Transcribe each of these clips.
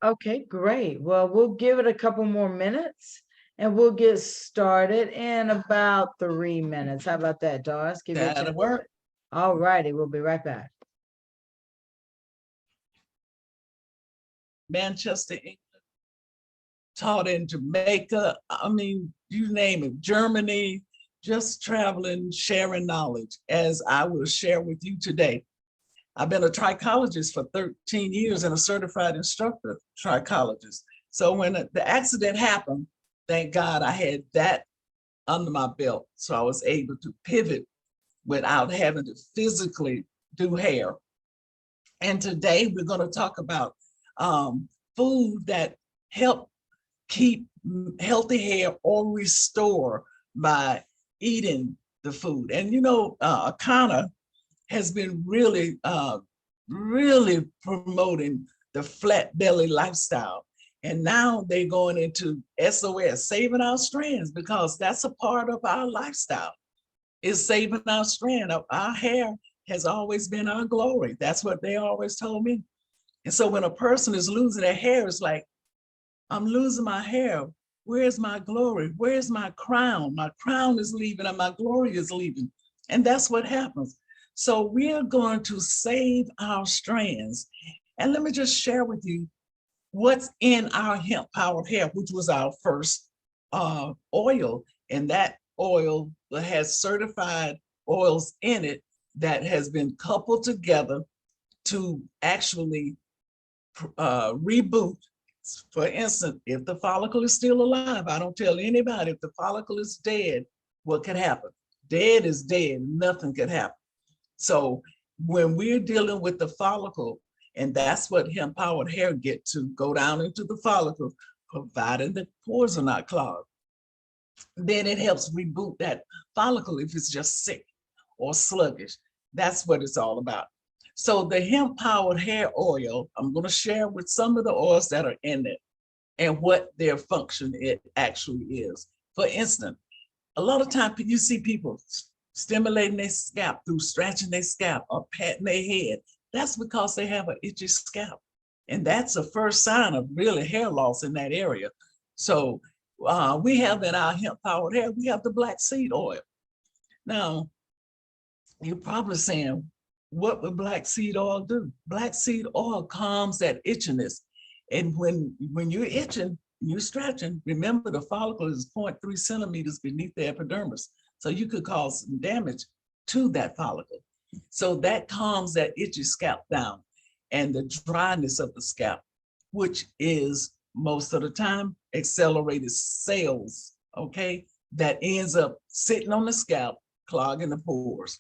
Okay, great. Well, we'll give it a couple more minutes and we'll get started in about 3 minutes. How about that, Doris? Give you a That'll chance. work. All righty, we'll be right back. Manchester, England, taught in Jamaica. I mean, you name it, Germany, just traveling, sharing knowledge as I will share with you today. I've been a trichologist for 13 years and a certified instructor trichologist. So when the accident happened, thank God I had that under my belt. So I was able to pivot without having to physically do hair. And today we're going to talk about food that help keep healthy hair or restore by eating the food. And you know, Akana has been really promoting the flat belly lifestyle. And now they're going into SOS, saving our strands, because that's a part of our lifestyle, is saving our strand. Our hair has always been our glory. That's what they always told me. And so when a person is losing their hair, it's like, I'm losing my hair. Where's my glory? Where's my crown? My crown is leaving and my glory is leaving. And that's what happens. So we're going to save our strands. And let me just share with you what's in our hemp powered hair, which was our first oil. And that oil has certified oils in it that has been coupled together to actually reboot. For instance, if the follicle is still alive, I don't tell anybody if the follicle is dead, what could happen? Dead is dead, nothing could happen. So when we're dealing with the follicle, and that's what hemp powered hair get to go down into the follicle, provided the pores are not clogged, then it helps reboot that follicle if it's just sick or sluggish. That's what it's all about. So the hemp powered hair oil, I'm going to share with some of the oils that are in it and what their function it actually is. For instance, a lot of times you see people stimulating their scalp through scratching their scalp or patting their head. That's because they have an itchy scalp. And that's the first sign of really hair loss in that area. So we have in our hemp powered hair, we have the black seed oil. Now, you're probably saying, what would black seed oil do? Black seed oil calms that itchiness. And when you're itching, you're stretching, remember the follicle is 0.3 centimeters beneath the epidermis. So you could cause some damage to that follicle. So that calms that itchy scalp down and the dryness of the scalp, which is most of the time accelerated sales, okay? That ends up sitting on the scalp, clogging the pores.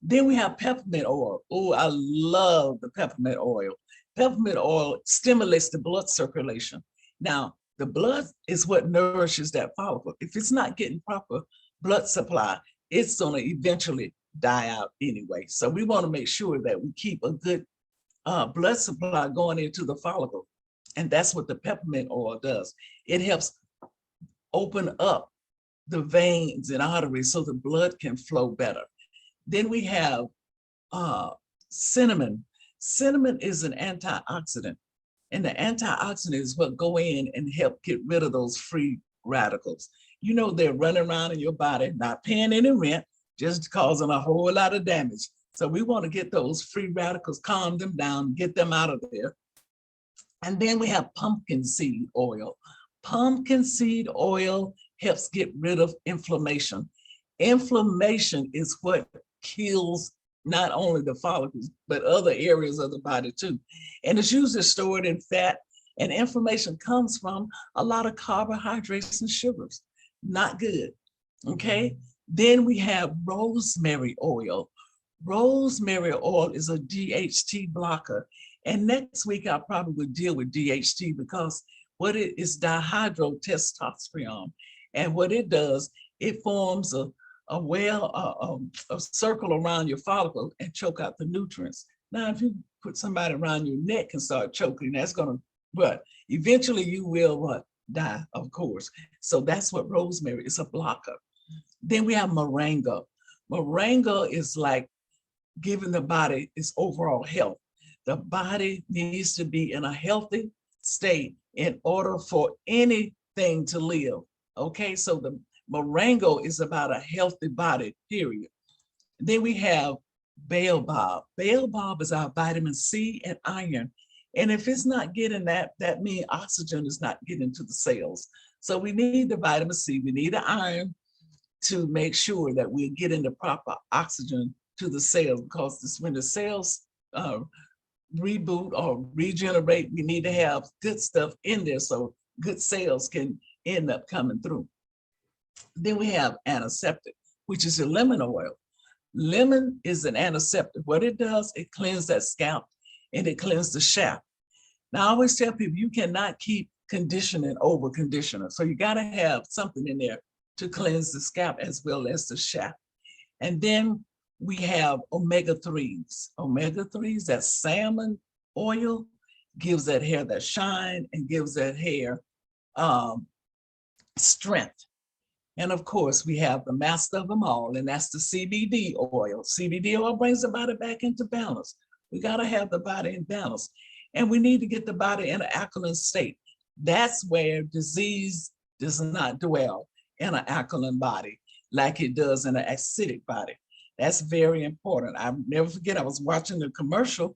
Then we have peppermint oil. Oh, I love the peppermint oil. Peppermint oil stimulates the blood circulation. Now, the blood is what nourishes that follicle. If it's not getting proper blood supply, it's going to eventually die out anyway. So we want to make sure that we keep a good blood supply going into the follicle. And that's what the peppermint oil does. It helps open up the veins and arteries so the blood can flow better. Then we have cinnamon. Cinnamon is an antioxidant, and the antioxidant is what go in and help get rid of those free radicals. You know, they're running around in your body, not paying any rent, just causing a whole lot of damage. So we want to get those free radicals, calm them down, get them out of there. And then we have pumpkin seed oil. Pumpkin seed oil helps get rid of inflammation. Inflammation is what kills not only the follicles, but other areas of the body too. And it's usually stored in fat, and inflammation comes from a lot of carbohydrates and sugars. Not good, okay? Then we have rosemary oil. Rosemary oil is a DHT blocker. And next week, I probably would deal with DHT because what it is dihydrotestosterone. And what it does, it forms a circle around your follicle and choke out the nutrients. Now, if you put somebody around your neck and start choking, that's gonna, but eventually you will what? Die, of course. So that's what rosemary is, a blocker. Then we have moringa. Moringa is like giving the body its overall health. the body needs to be in a healthy state in order for anything to live. Okay, so the moringa is about a healthy body, period. Then we have baobab. Baobab is our vitamin C and iron. And if it's not getting that, that means oxygen is not getting to the cells. So we need the vitamin C, we need the iron to make sure that we're getting the proper oxygen to the cells, because this, when the cells reboot or regenerate, we need to have good stuff in there so good cells can end up coming through. Then we have antiseptic, which is your lemon oil. Lemon is an antiseptic. What it does, it cleans that scalp and it cleans the shaft. Now, I always tell people you cannot keep conditioning over conditioner. So you got to have something in there to cleanse the scalp as well as the shaft. And then we have omega-3s. Omega-3s, that salmon oil, gives that hair that shine and gives that hair strength. And of course, we have the master of them all, and that's the CBD oil. CBD oil brings the body back into balance. We got to have the body in balance. And we need to get the body in an alkaline state. That's where disease does not dwell in an alkaline body like it does in an acidic body. That's very important. I'll never forget, I was watching the commercial,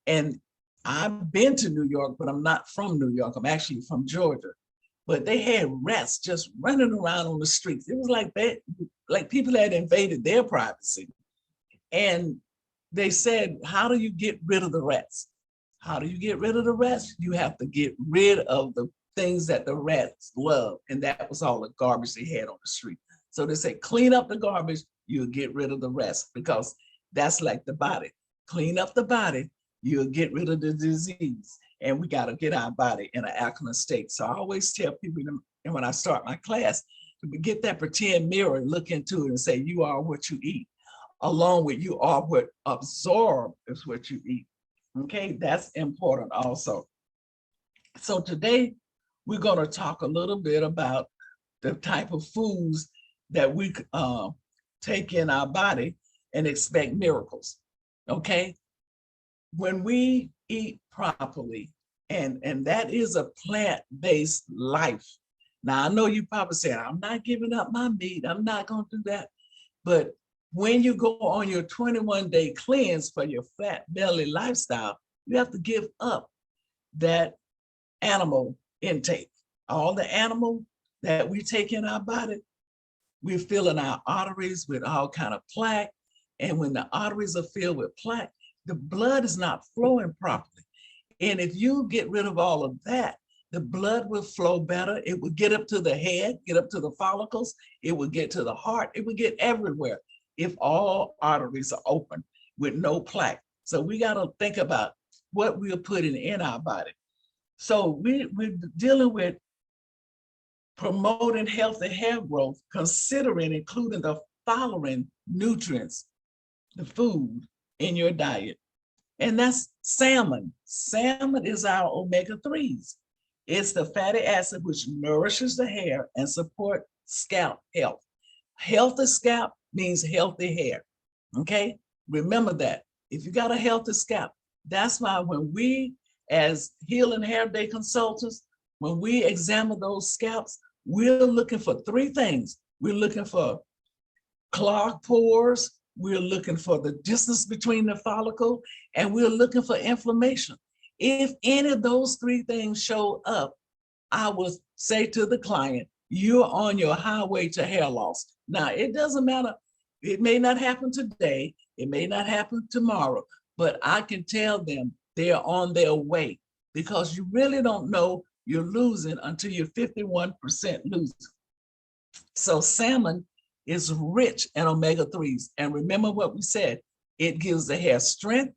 and I've been to New York, but I'm not from New York. I'm actually from Georgia. But they had rats just running around on the streets. It was like that, like people had invaded their privacy. And they said, how do you get rid of the rats? How do you get rid of the rats? You have to get rid of the things that the rats love. And that was all the garbage they had on the street. So they say, clean up the garbage, you'll get rid of the rest, because that's like the body. Clean up the body, you'll get rid of the disease. And we got to get our body in an alkaline state. So I always tell people, and when I start my class, get that pretend mirror and look into it and say, you are what you eat, along with you are what absorb is what you eat. Okay, that's important also. So today we're going to talk a little bit about the type of foods that we take in our body and expect miracles. Okay, when we eat properly, and that is a plant-based life. Now, I know you probably said, I'm not giving up my meat, I'm not going to do that. But when you go on your 21-day cleanse for your flat belly lifestyle, you have to give up that animal intake. All the animal that we take in our body, we're filling our arteries with all kind of plaque. And when the arteries are filled with plaque, the blood is not flowing properly. And if you get rid of all of that, the blood will flow better. It will get up to the head, get up to the follicles. It will get to the heart. It will get everywhere if all arteries are open with no plaque. So we got to think about what we're putting in our body. So we're dealing with promoting healthy hair growth, considering including the following nutrients, the food in your diet. And that's salmon. Salmon is our omega-3s. It's the fatty acid which nourishes the hair and support scalp health. Healthy scalp means healthy hair. Okay, remember that. If you got a healthy scalp, that's why when we, as Healing Hair Day consultants, when we examine those scalps, we're looking for three things. We're looking for clogged pores, we're looking for the distance between the follicle, and we're looking for inflammation. If any of those three things show up, I would say to the client, you're on your highway to hair loss. Now, it doesn't matter. It may not happen today. It may not happen tomorrow, but I can tell them they're on their way, because you really don't know you're losing until you're 51% losing. So salmon is rich in omega-3s. And remember what we said, it gives the hair strength,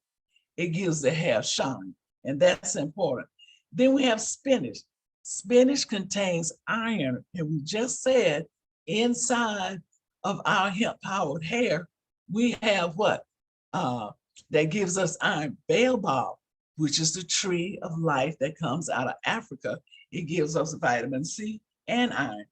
it gives the hair shine, and that's important. Then we have spinach. Spinach contains iron, and we just said inside of our hemp-powered hair, we have what? That gives us iron. Baobab, which is the tree of life that comes out of Africa, it gives us vitamin C and iron.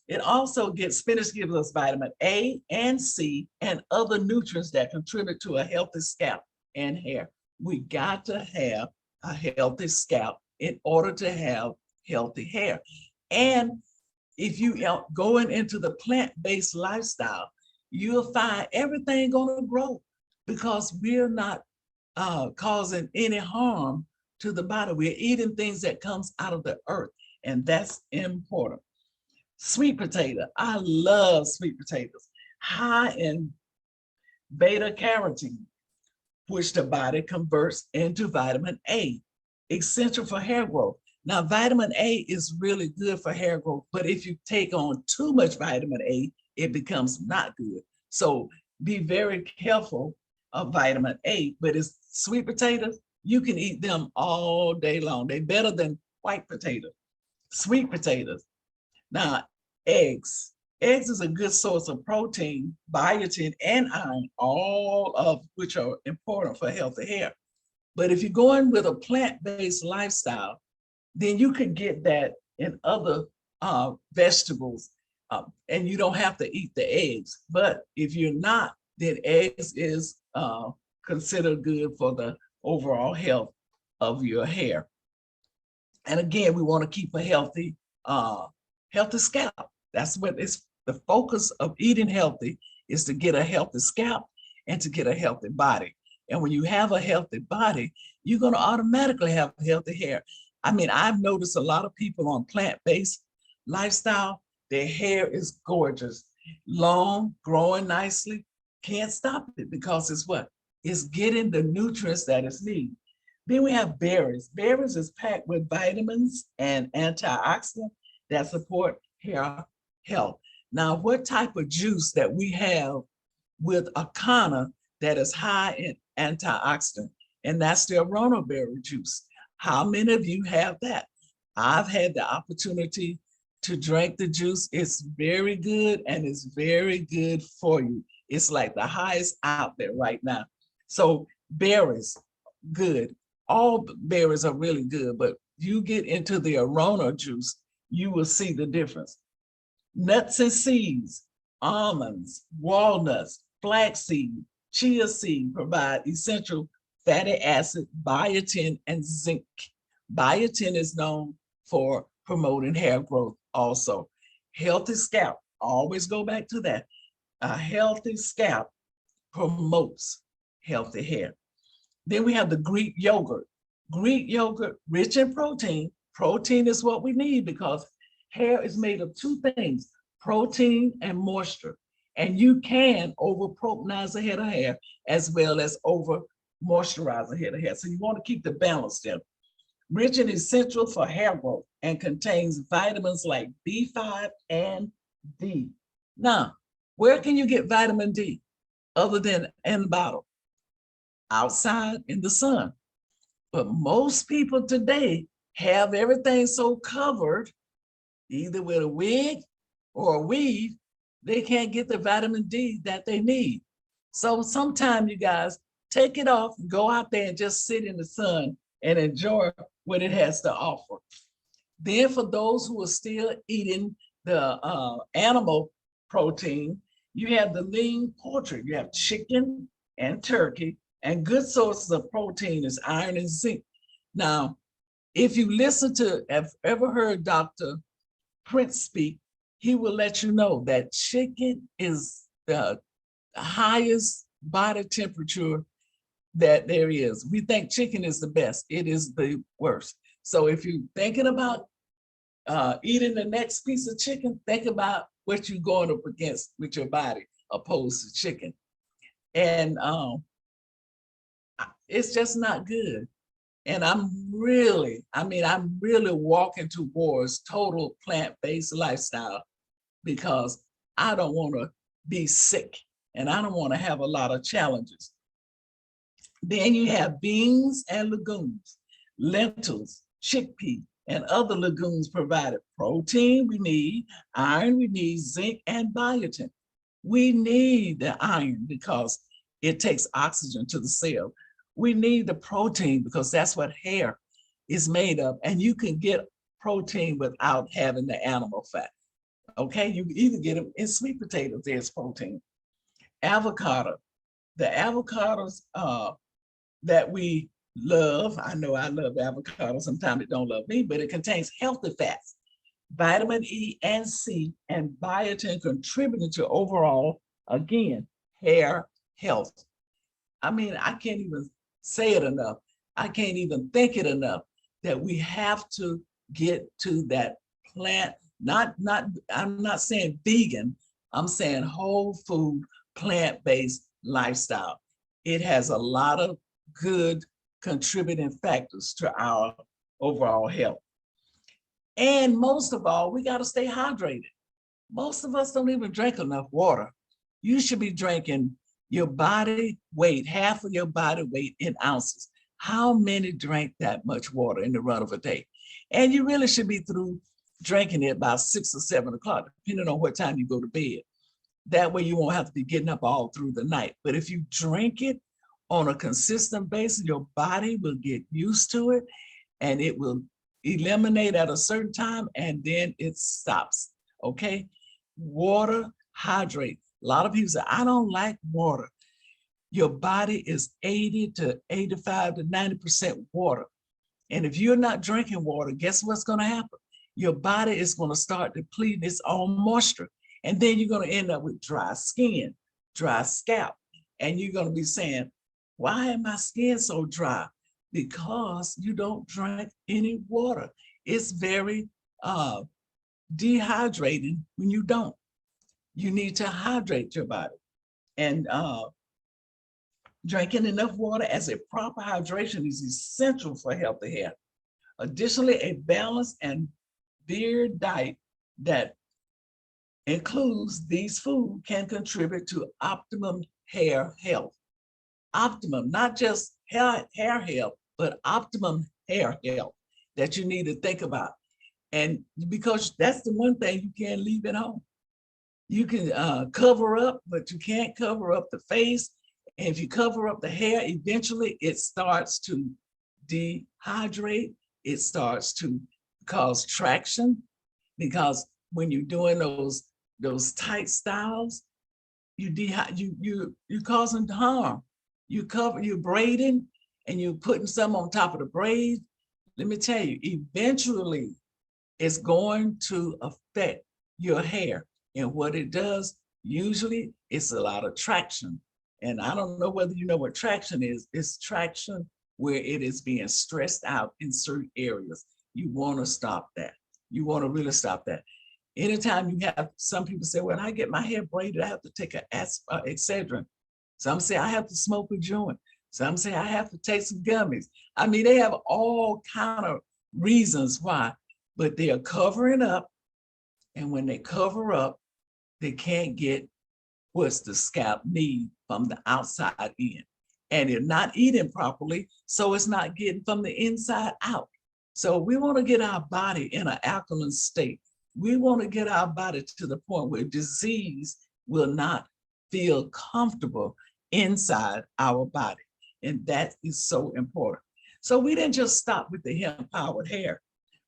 It also spinach gives us vitamin A and C and other nutrients that contribute to a healthy scalp and hair. We got to have a healthy scalp in order to have healthy hair. And if you are going into the plant-based lifestyle, you'll find everything gonna grow because we're not causing any harm to the body. We're eating things that comes out of the earth, and that's important. Sweet potato, I love sweet potatoes. High in beta carotene, which the body converts into vitamin A, essential for hair growth. Now, vitamin A is really good for hair growth, but if you take on too much vitamin A, it becomes not good. So be very careful of vitamin A, but it's sweet potatoes, you can eat them all day long. They're better than white potatoes. Sweet potatoes. Now, eggs. Eggs is a good source of protein, biotin, and iron, all of which are important for healthy hair. But if you're going with a plant-based lifestyle, then you could get that in other vegetables, and you don't have to eat the eggs. But if you're not, then eggs is considered good for the overall health of your hair. And again, we want to keep a healthy scalp. That's what it's the focus of eating healthy, is to get a healthy scalp and to get a healthy body. And when you have a healthy body, you're going to automatically have healthy hair. I mean, I've noticed a lot of people on plant-based lifestyle, their hair is gorgeous, long, growing nicely. Can't stop it because it's what? It's getting the nutrients that it's needing. Then we have berries. Berries is packed with vitamins and antioxidants that support hair health. Now, what type of juice that we have with Akana that is high in antioxidant? And that's the Arono berry juice. How many of you have that? I've had the opportunity to drink the juice. It's very good, and it's very good for you. It's like the highest out there right now. So berries, good. All berries are really good, but you get into the Arono juice, you will see the difference. Nuts and seeds, almonds, walnuts, flaxseed, chia seed provide essential fatty acid, biotin, and zinc. Biotin is known for promoting hair growth also. Healthy scalp, always go back to that. A healthy scalp promotes healthy hair. Then we have the Greek yogurt. Greek yogurt, rich in protein. Protein is what we need because hair is made of two things, protein and moisture. And you can over-protonize a head of hair as well as over-moisturize a head of hair. So you want to keep the balance there. Rich and essential for hair growth and contains vitamins like B5 and D. Now, where can you get vitamin D other than in the bottle? Outside in the sun. But most people today have everything so covered, either with a wig or a weave, they can't get the vitamin D that they need. So sometime you guys take it off, go out there and just sit in the sun and enjoy what it has to offer. Then for those who are still eating the animal protein, you have the lean poultry. You have chicken and turkey, and good sources of protein is iron and zinc. Now, if you listen to, have ever heard Dr. Prince speak, he will let you know that chicken is the highest body temperature that there is. We think chicken is the best. It is the worst. So if you're thinking about eating the next piece of chicken, think about what you're going up against with your body opposed to chicken. And it's just not good. And I'm really walking towards total plant-based lifestyle because I don't want to be sick and I don't want to have a lot of challenges. Then you have beans and legumes, lentils, chickpea, and other legumes provided protein we need, iron we need, zinc, and biotin. We need the iron because it takes oxygen to the cell. We need the protein because that's what hair is made of. And you can get protein without having the animal fat. Okay, you can either get them in sweet potatoes, there's protein. Avocado. The avocados that we love. I know I love avocado. Sometimes it don't love me, but it contains healthy fats, vitamin E and C, and biotin contributing to overall, again, hair health. I mean, I can't even say it enough. I can't even think it enough that we have to get to that plant, I'm not saying vegan, I'm saying whole food, plant-based lifestyle. It has a lot of good contributing factors to our overall health. And most of all, we got to stay hydrated. Most of us don't even drink enough water. You should be drinking your body weight, half of your body weight in ounces. How many drink that much water in the run of a day? And you really should be through drinking it by 6 or 7 o'clock, depending on what time you go to bed. That way you won't have to be getting up all through the night. But if you drink it on a consistent basis, your body will get used to it and it will eliminate at a certain time and then it stops, okay? Water, hydrate. A lot of people say, I don't like water. Your body is 80 to 85 to 90% water. And if you're not drinking water, guess what's going to happen? Your body is going to start depleting its own moisture. And then you're going to end up with dry skin, dry scalp. And you're going to be saying, why is my skin so dry? Because you don't drink any water. It's very dehydrating when you don't. You need to hydrate your body. And drinking enough water as a proper hydration is essential for healthy hair. Additionally, a balanced and varied diet that includes these foods can contribute to optimum hair health. Optimum, not just hair health, but optimum hair health that you need to think about. And because that's the one thing you can't leave at home. You can cover up, but you can't cover up the face. And if you cover up the hair, eventually it starts to dehydrate. It starts to cause traction, because when you're doing those tight styles, you're causing harm. You're braiding and you're putting some on top of the braid. Let me tell you, eventually it's going to affect your hair. And what it does, usually it's a lot of traction. And I don't know whether you know what traction is. It's traction where it is being stressed out in certain areas. You want to stop that. You want to really stop that. Anytime you have, some people say, well, when I get my hair braided, I have to take an Excedrin. Some say I have to smoke a joint. Some say I have to take some gummies. I mean, they have all kind of reasons why, but they are covering up. And when they cover up, they can't get what's the scalp need from the outside in. And they're not eating properly, so it's not getting from the inside out. So we want to get our body in an alkaline state. We want to get our body to the point where disease will not feel comfortable inside our body. And that is so important. So we didn't just stop with the hemp-powered hair.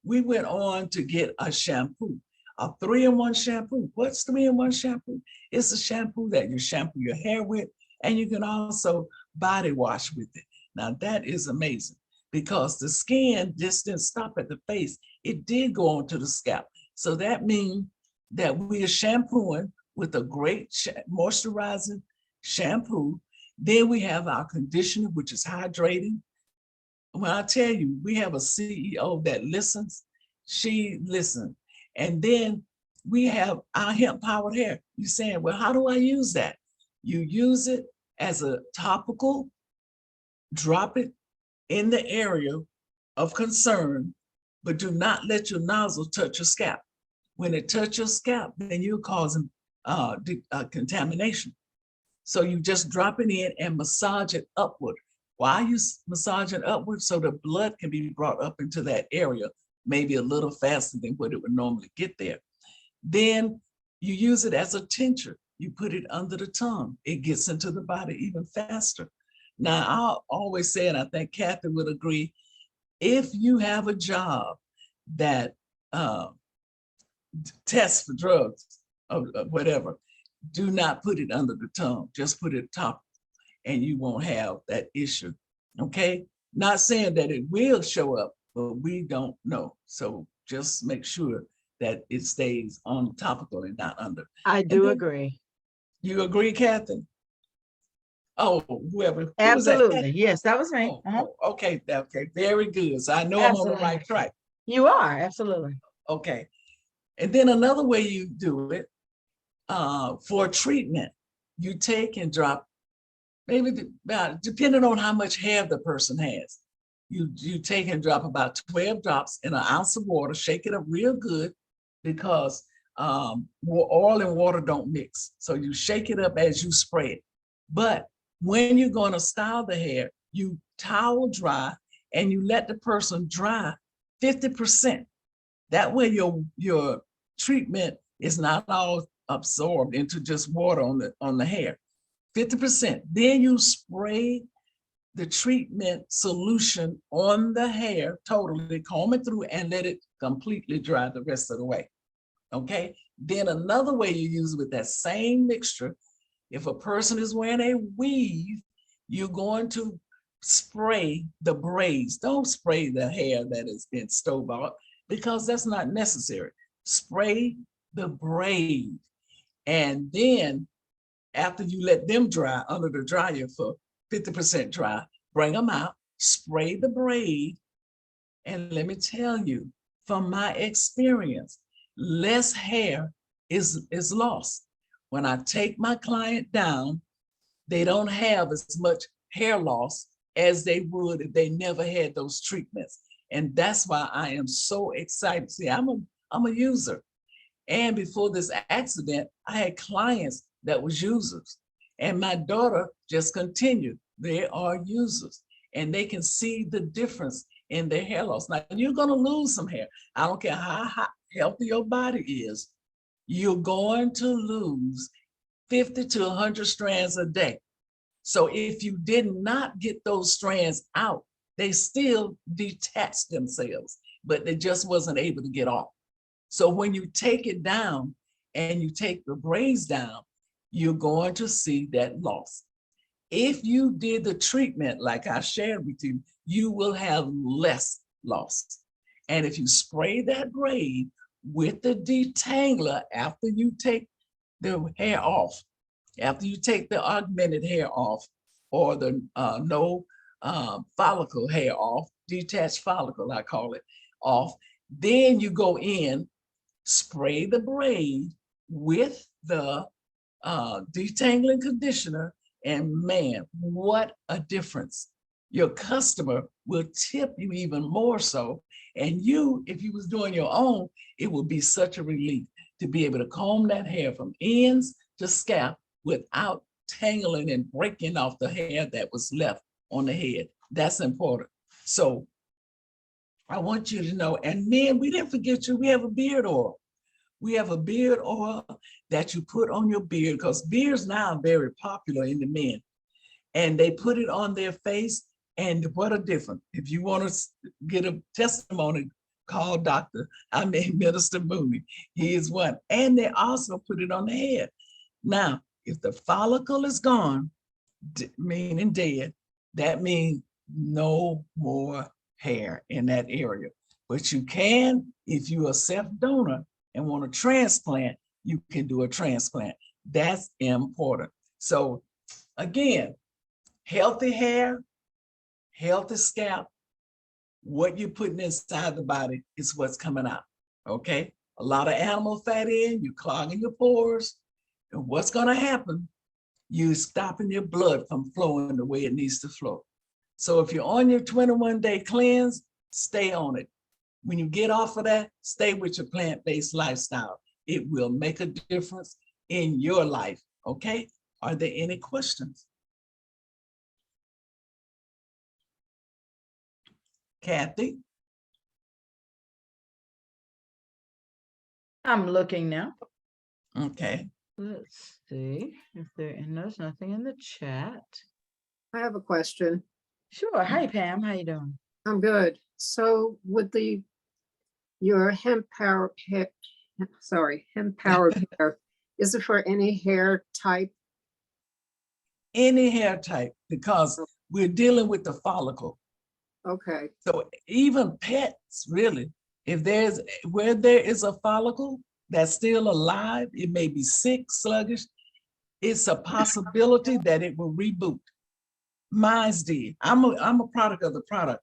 We went on to get a shampoo, a 3-in-1 shampoo. What's 3-in-1 shampoo? It's a shampoo that you shampoo your hair with, and you can also body wash with it. Now that is amazing, because the skin just didn't stop at the face. It did go on to the scalp. So that means that we are shampooing with a great moisturizing shampoo. Then we have our conditioner, which is hydrating. When I tell you, we have a CEO that listens, she listens. And then we have our hemp-powered hair. You're saying, well, how do I use that? You use it as a topical, drop it in the area of concern, but do not let your nozzle touch your scalp. When it touches your scalp, then you're causing contamination. So you just drop it in and massage it upward. Why are you massaging upward? So the blood can be brought up into that area, maybe a little faster than what it would normally get there. Then you use it as a tincture. You put it under the tongue. It gets into the body even faster. Now, I'll always say, and I think Kathy would agree, if you have a job that tests for drugs or whatever, do not put it under the tongue. Just put it top, and you won't have that issue. Okay, not saying that it will show up, but we don't know. So just make sure that it stays on topical and not under. I And do then agree. you agree, Kathy? Oh, who was that? Absolutely. Yes, that was me. Okay, okay, very good. So I know I'm on the Absolutely. right track. You are, absolutely. Okay. And then another way you do it, for treatment, you take and drop, maybe depending on how much hair the person has, you take and drop about 12 drops in an ounce of water, shake it up real good, because oil and water don't mix. So you shake it up as you spray it. But when you're going to style the hair, you towel dry and you let the person dry 50%. That way your treatment is not all absorbed into just water on the hair. 50%. Then you spray the treatment solution on the hair totally, comb it through and let it completely dry the rest of the way. Okay. Then another way you use it with that same mixture, if a person is wearing a weave, you're going to spray the braids. Don't spray the hair that has been store-bought, because that's not necessary. Spray the braid. And then after you let them dry under the dryer for 50% dry, bring them out, spray the braid. And let me tell you, from my experience, less hair is lost. When I take my client down, they don't have as much hair loss as they would if they never had those treatments. And that's why I am so excited. See, I'm a user. And before this accident, I had clients that was users. And my daughter just continued. They are users. And they can see the difference in their hair loss. Now, you're going to lose some hair. I don't care how healthy your body is. You're going to lose 50 to 100 strands a day. So if you did not get those strands out, they still detached themselves, but they just wasn't able to get off. So when you take it down and you take the braids down, you're going to see that loss. If you did the treatment like I shared with you, you will have less loss. And if you spray that braid with the detangler after you take the hair off, after you take the augmented hair off, or the no follicle hair off, detached follicle, I call it, off, then you go in, spray the braid with the detangling conditioner, and man, what a difference. Your customer will tip you even more so. And you, if you was doing your own, it would be such a relief to be able to comb that hair from ends to scalp without tangling and breaking off the hair that was left on the head. That's important. So I want you to know, and men, we didn't forget you, we have a beard oil. We have a beard oil that you put on your beard, because beards now are very popular in the men. And they put it on their face, and what a difference. If you want to get a testimony, call Minister Mooney. He is one. And they also put it on the head. Now, if the follicle is gone, meaning dead, that means no more hair in that area. But you can, if you're a self-donor and want to transplant, you can do a transplant. That's important. So again, healthy hair, healthy scalp, what you're putting inside the body is what's coming out, okay? A lot of animal fat in, you're clogging your pores, and what's gonna happen? You're stopping your blood from flowing the way it needs to flow. So if you're on your 21-day cleanse, stay on it. When you get off of that, stay with your plant-based lifestyle. It will make a difference in your life, okay? Are there any questions? Kathy? I'm looking now. Okay. Let's see if there's nothing in the chat. I have a question. Sure. Hi, Pam. How you doing? I'm good. So with your hemp powered hair, is it for any hair type? Any hair type, because we're dealing with the follicle. Okay, So even pets, really, if there's where there is a follicle that's still alive, it may be sick, sluggish, it's a possibility that it will reboot. Mine's did. I'm a product of the product.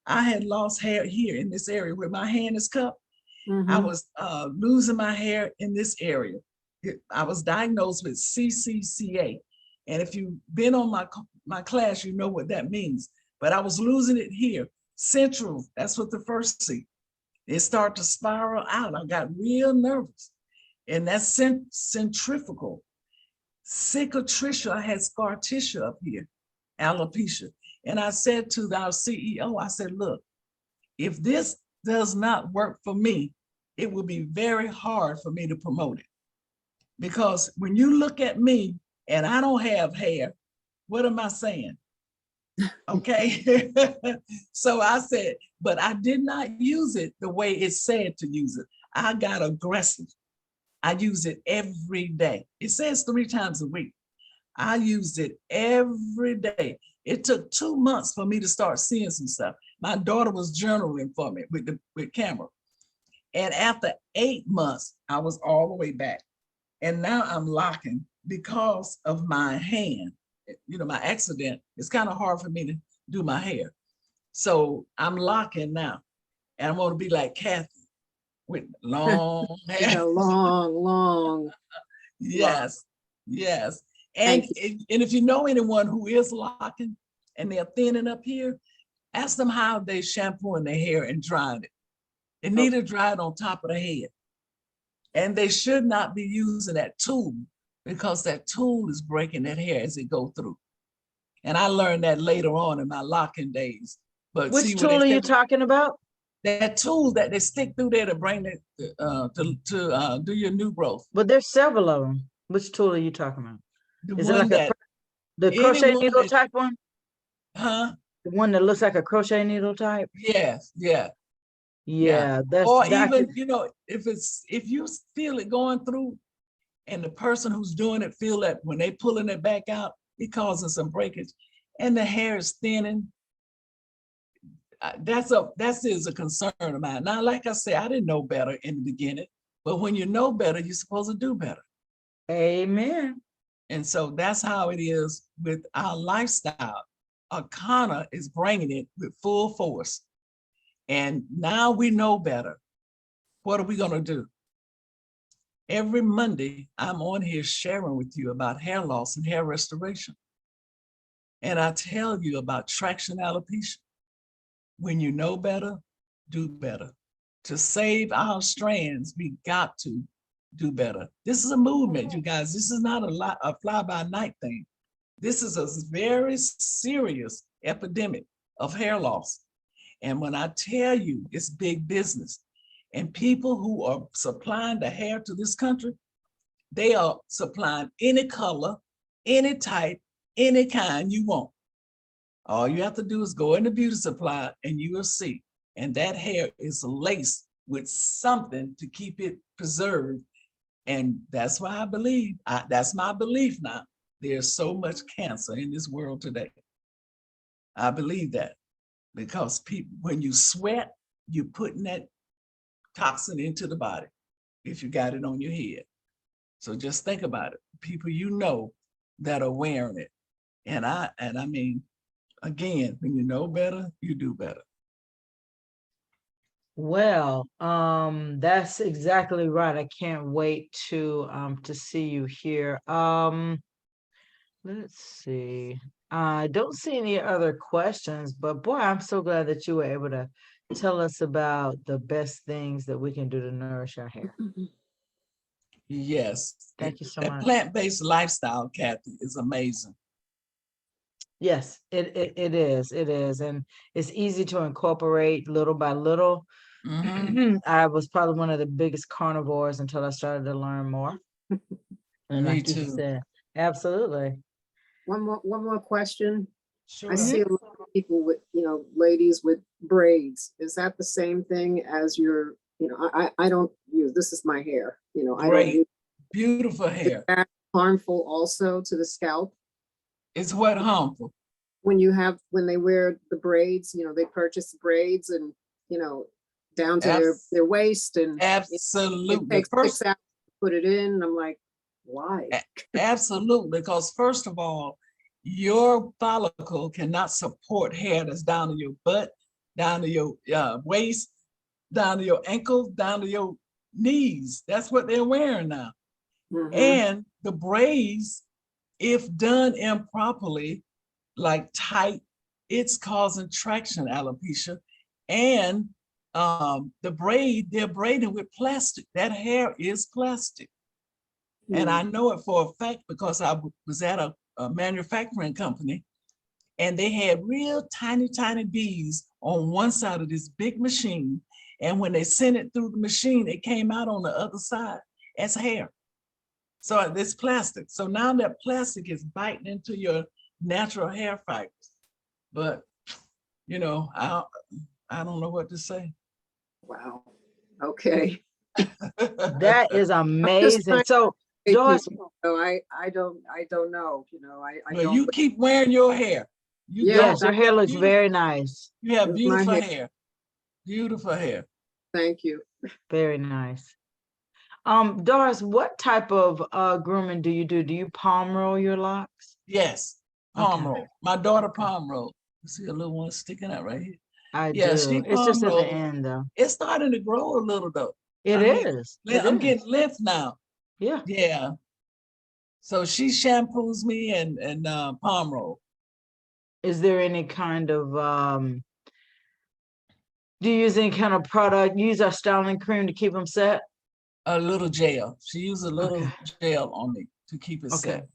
I had lost hair here in this area where my hand is cupped. I mhm, was losing my hair in this area. I was diagnosed with CCCA. And if you've been on my class, you know what that means. But I was losing it here. Central, that's what the first C. It started to spiral out. I got real nervous. And that's centrifugal. Cicatricial, I had scar tissue up here, alopecia. And I said to our CEO, I said, look, if this does not work for me, it will be very hard for me to promote it. Because when you look at me and I don't have hair, what am I saying? Okay. So I said, but I did not use it the way it said to use it. I got aggressive. I use it every day. It says 3 times a week. I used it every day. It took 2 months for me to start seeing some stuff. My daughter was journaling for me with camera. And after 8 months, I was all the way back. And now I'm locking because of my hand. You know, my accident, it's kind of hard for me to do my hair. So I'm locking now. And I'm going to be like Kathy with long you hair. know, long. Yes, yes. And, Thank and if you know anyone who is locking and they're thinning up here, ask them how they shampooing their hair and drying it. It need to dry it on top of the head. And they should not be using that tool because that tool is breaking that hair as it go through. And I learned that later on in my locking days. But see Which what they tool are you said, talking about? that tool that they stick through there to bring it to do your new growth. But there's several of them. Which tool are you talking about? The Is it one like that the crochet anyone needle that, type one? huh? The one that looks like a crochet needle type? Yes, yeah. Yeah. Yeah, that's Or that. even, you know, if you feel it going through and the person who's doing it feel that when they pulling it back out, it causing some breakage and the hair is thinning, that is a concern of mine. Now, like I said, I didn't know better in the beginning, but when you know better, you're supposed to do better. Amen. And so that's how it is with our lifestyle. Arcana is bringing it with full force. And now we know better. What are we going to do? Every Monday, I'm on here sharing with you about hair loss and hair restoration. And I tell you about traction alopecia. When you know better, do better. To save our strands, we got to do better. This is a movement, you guys. This is not a fly-by-night thing. This is a very serious epidemic of hair loss. And when I tell you it's big business, and people who are supplying the hair to this country, they are supplying any color, any type, any kind you want. All you have to do is go in the beauty supply and you will see. And that hair is laced with something to keep it preserved. And that's why I believe, that's my belief now. There's so much cancer in this world today. I believe that because people, when you sweat, you're putting that toxin into the body if you got it on your head. So just think about it. People you know that are wearing it. And I mean, again, when you know better, you do better. Well, that's exactly right. I can't wait to see you here. Let's see. I don't see any other questions, but boy, I'm so glad that you were able to tell us about the best things that we can do to nourish our hair. Yes. Thank you so That much. plant-based lifestyle, Kathy, is amazing. Yes, it is, and it's easy to incorporate little by little. Mhm. I was probably one of the biggest carnivores until I started to learn more. And Me like you too. said, absolutely. One more question. Sure. I see a lot of people with, you know, ladies with braids. Is that the same thing as your, you know, I don't use, this is my hair, you know, I don't Great. use, Beautiful is hair. that harmful also to the scalp? It's what harmful? when they wear the braids, they purchase braids and, down to their waist and it Absolutely. takes First, 6 hours to put it in. And I'm like, why? absolutely, because first of all, your follicle cannot support hair that's down to your butt, down to your waist, down to your ankles, down to your knees. That's what they're wearing now. Mhm. And the braids, if done improperly, like tight, it's causing traction alopecia. And they're braiding with plastic. That hair is plastic. And I know it for a fact because I was at a manufacturing company and they had real tiny, tiny beads on one side of this big machine. And when they sent it through the machine, it came out on the other side as hair. So it's plastic. So now that plastic is biting into your natural hair fibers. But, I don't know what to say. Wow. Okay. That is amazing. trying So Hey, Doris, people, so I don't know, I Well, don't. you keep wearing your hair. You yes, don't. your hair looks Beautiful- very nice. You have It's my beautiful hair. hair. Beautiful hair. Thank you. Very nice. Doris, what type of grooming do you do? Do you palm roll your locks? Yes. Palm Okay. roll. My daughter Okay. palm roll. You see a little one sticking out right here. I Yeah, do. she It's just palm at the roll. end though. It's starting to grow a little though. It I mean, is. It I'm is. getting length now. Yeah. Yeah. So she shampoos me and palm roll. Is there any kind of do you use any kind of product? Use our styling cream to keep them set? A little gel. She used a little Okay. gel on me to keep it Okay. set.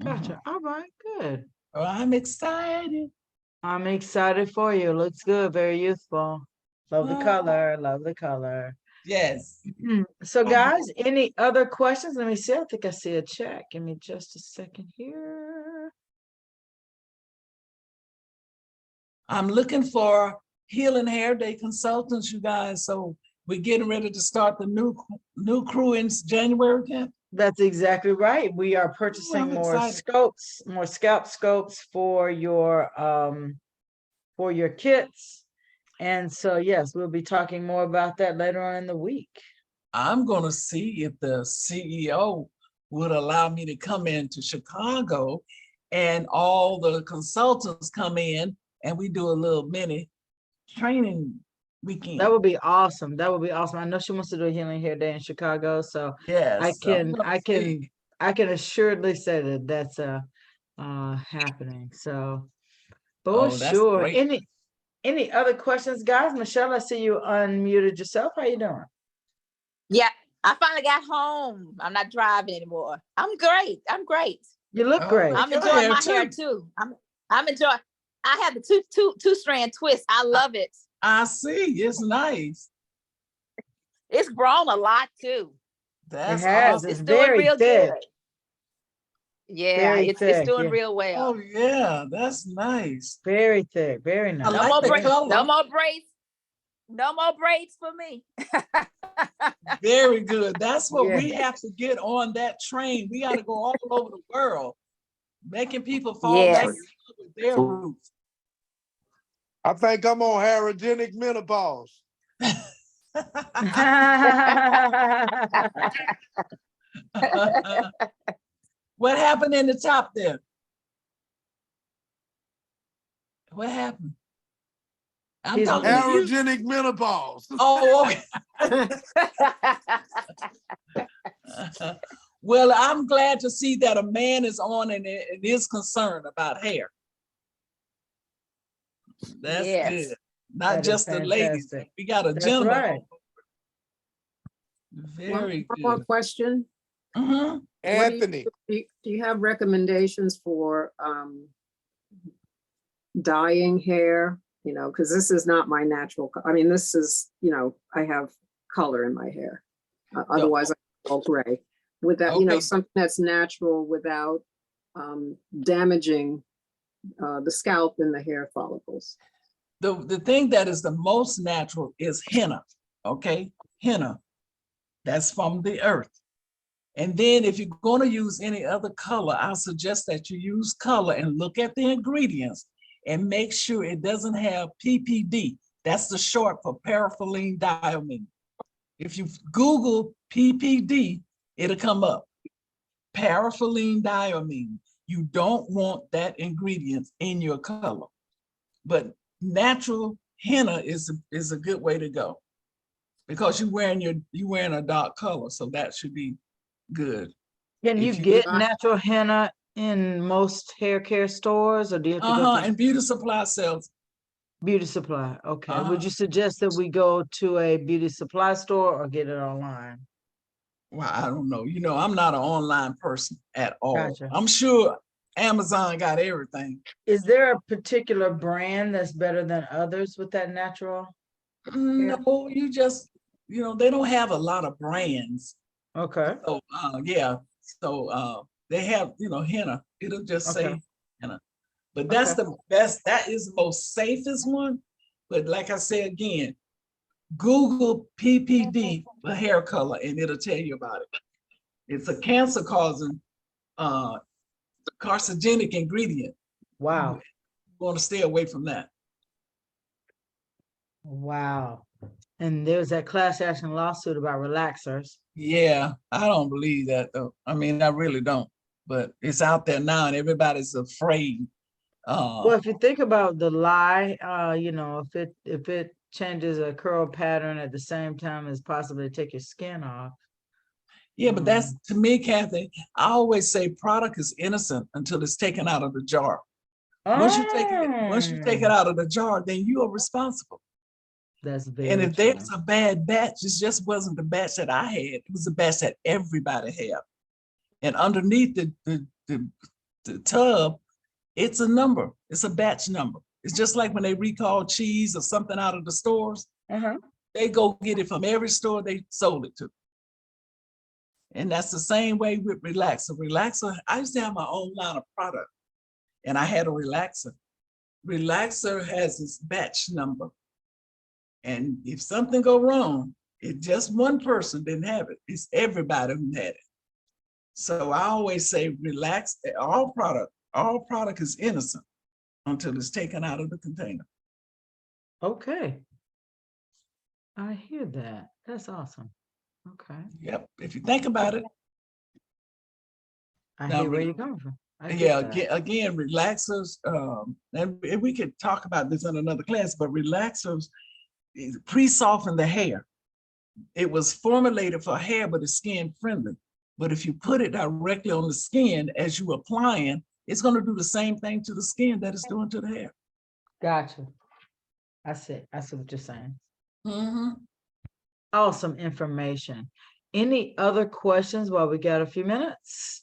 Gotcha. All right, good. Oh, I'm excited. I'm excited for you. Looks good, very youthful. Love the Oh. color, love the color. Yes. So guys, any other questions? Let me see. I think I see a check. Give me just a second here. I'm looking for Healing Hair Day consultants, you guys. So we're getting ready to start the new crew in January 10th. That's exactly right. We are purchasing I'm more excited. scopes, more scalp scopes for your kits. And so yes, we'll be talking more about that later on in the week. I'm going to see if the CEO would allow me to come into Chicago and all the consultants come in and we do a little mini training weekend. That would be awesome. That would be awesome. I know she wants to do a Healing Hair Day in Chicago, so Yes. I can assuredly say that that's happening. So, Oh, for that's sure. great. Any other questions, guys? Michelle, I see you unmuted yourself. How you doing? Yeah, I finally got home. I'm not driving anymore. I'm great. I'm great. You look Oh, great. I'm your enjoying hair my hair too. too. I'm enjoying. I have the two strand twist. I love it. I see. It's nice. It's grown a lot too. That's has. awesome. It's It's doing very real thick. good. Yeah, Very it's thick, doing yeah. real well. Oh yeah, that's nice. Very thick. Very nice. No like more the braids. color. No more braids. No more braids for me. Very good. That's what Yeah. we have to get on that train. We got to go all over the world, making people fall back in Yes. love with their roots. I think I'm on hairogenic menopause. What happened in the top there? What happened? I'm He's- talking to you. Hairogenic menopause. Oh, okay. Well, I'm glad to see that a man is on and is concerned about hair. That's Yes. good. Not That is just the ladies. fantastic. We got a That's gentleman. right. Very One more good. question. Mhm. Anthony, Do you have recommendations for dyeing hair? Because this is not my natural, I mean, this is, I have color in my hair. Otherwise, I'm all gray. With that, Okay. something that's natural without damaging the scalp and the hair follicles. The thing that is the most natural is henna, okay? Henna, that's from the earth. And then if you're going to use any other color, I suggest that you use color and look at the ingredients and make sure it doesn't have PPD. That's the short for paraffin diamine. If you Google PPD, it'll come up. Paraffin diamine. You don't want that ingredient in your color. But natural henna is a good way to go, because you're wearing a dark color, so that should be good. Can you If you get look- natural henna in most hair care stores, or do you have to go to And beauty supply sells. beauty supply? Okay, would Uh-huh. you suggest that we go to a beauty supply store or get it online? Well, I don't know. I'm not an online person at all. Gotcha. I'm sure Amazon got everything. Is there a particular brand that's better than others with that natural? No, you just, they don't have a lot of brands. Okay, So, yeah, so, they have, henna, it'll just say Okay. henna. But that's Okay. the best, that is the most safest one. But like I said again, Google PPD for hair color and it'll tell you about it. It's a cancer causing, carcinogenic ingredient. wow, You want to stay away from that. wow. And there's that class action lawsuit about relaxers. Yeah, I don't believe that though. I mean, I really don't, but it's out there now and everybody's afraid. Well, if you think about the lie, if it changes a curl pattern at the same time as possibly take your skin off. Yeah, but that's, to me, Kathy, I always say product is innocent until it's taken out of the jar. Once you take it out of the jar, then you are responsible. That's very And if true. there's a bad batch, it just wasn't the batch that I had. It was a batch that everybody had. And underneath the tub, it's a number. It's a batch number. It's just like when they recall cheese or something out of the stores. Uh-huh. They go get it from every store they sold it to. And that's the same way with Relaxer. Relaxer, I used to have my own line of product and I had a Relaxer. Relaxer has its batch number. And if something go wrong, it just one person didn't have it. It's everybody who had it. So I always say relax, all product is innocent until it's taken out of the container. Okay. I hear that. That's awesome. Okay. Yep, if you think about it. I Now, hear where re- you're coming from. I get Yeah, that. again, relaxers, and we could talk about this in another class, but relaxers pre-soften the hair. It was formulated for hair, but it's skin friendly. But if you put it directly on the skin as you applying, it's gonna do the same thing to the skin that it's doing to the hair. Gotcha. I see what you're saying. Mm-hmm. Awesome information. Any other questions while we got a few minutes?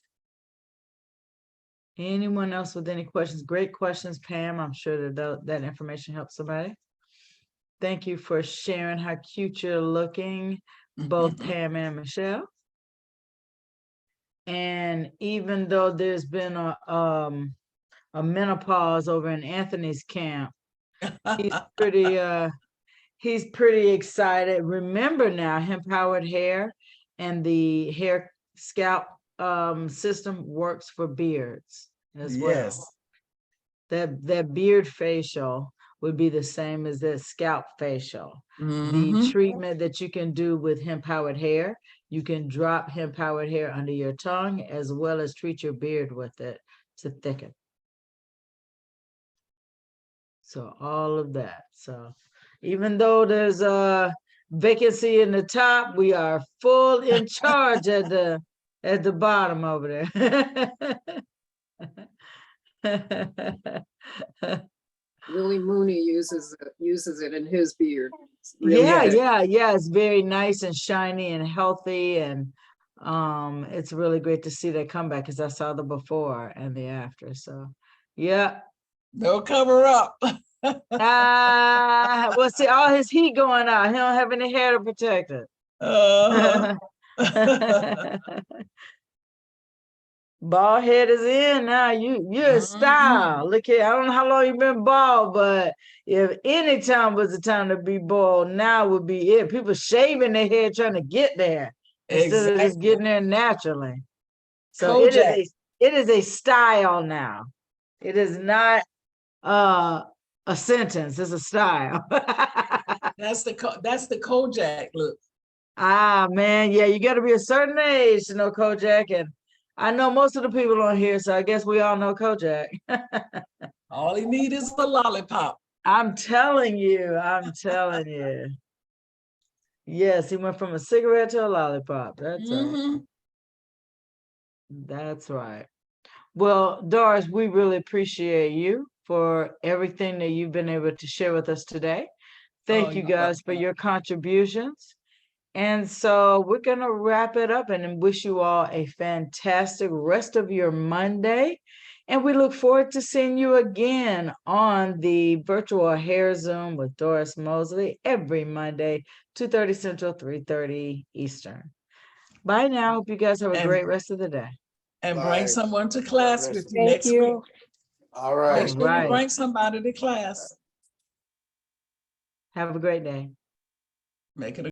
Anyone else with any questions? Great questions, Pam. I'm sure that information helps somebody. Thank you for sharing how cute you're looking, both Pam and Michelle. And even though there's been a menopause over in Anthony's camp, he's pretty excited. Remember now, hemp powered hair and the hair scalp system works for beards as well. Yes. That beard facial would be the same as that scalp facial. The Mhm. treatment that you can do with hemp powered hair, you can drop hemp powered hair under your tongue as well as treat your beard with it to thicken. So all of that. So even though there's a vacancy in the top, we are full in charge at the bottom over there. Willie Mooney uses it in his beard. It's really Yeah, good. it's very nice and shiny and healthy, and it's really great to see that comeback because I saw the before and the after. So yeah. They'll cover up. Well, see, all his heat going out. He don't have any hair to protect it. Uh-huh. Bald head is in now. You're in Mhm. style. Look here, I don't know how long you've been bald, but if any time was the time to be bald, now would be it. People shaving their hair trying to get there instead of just Exactly. getting there naturally. So it Kojak. is a style now. It is not a sentence, it's a style. That's the Kojak look. Ah, man, yeah, you gotta be a certain age to know Kojak, and I know most of the people on here, so I guess we all know Kojak. All he need is a lollipop. I'm telling you, I'm telling you. Yes, he went from a cigarette to a lollipop. That's right. Mhm. That's right. Well, Doris, we really appreciate you for everything that you've been able to share with us today. Thank Oh, you you're guys for welcome. your contributions. And so we're going to wrap it up and then wish you all a fantastic rest of your Monday. And we look forward to seeing you again on the virtual hair Zoom with Doris Mosley every Monday, 2:30 Central, 3:30 Eastern. Bye now. Hope you guys have a And- great rest of the day. And All bring right. someone to class bless with you. you Thank next week. you. All Make right. sure you Right. bring somebody to class. Have a great day. Make it a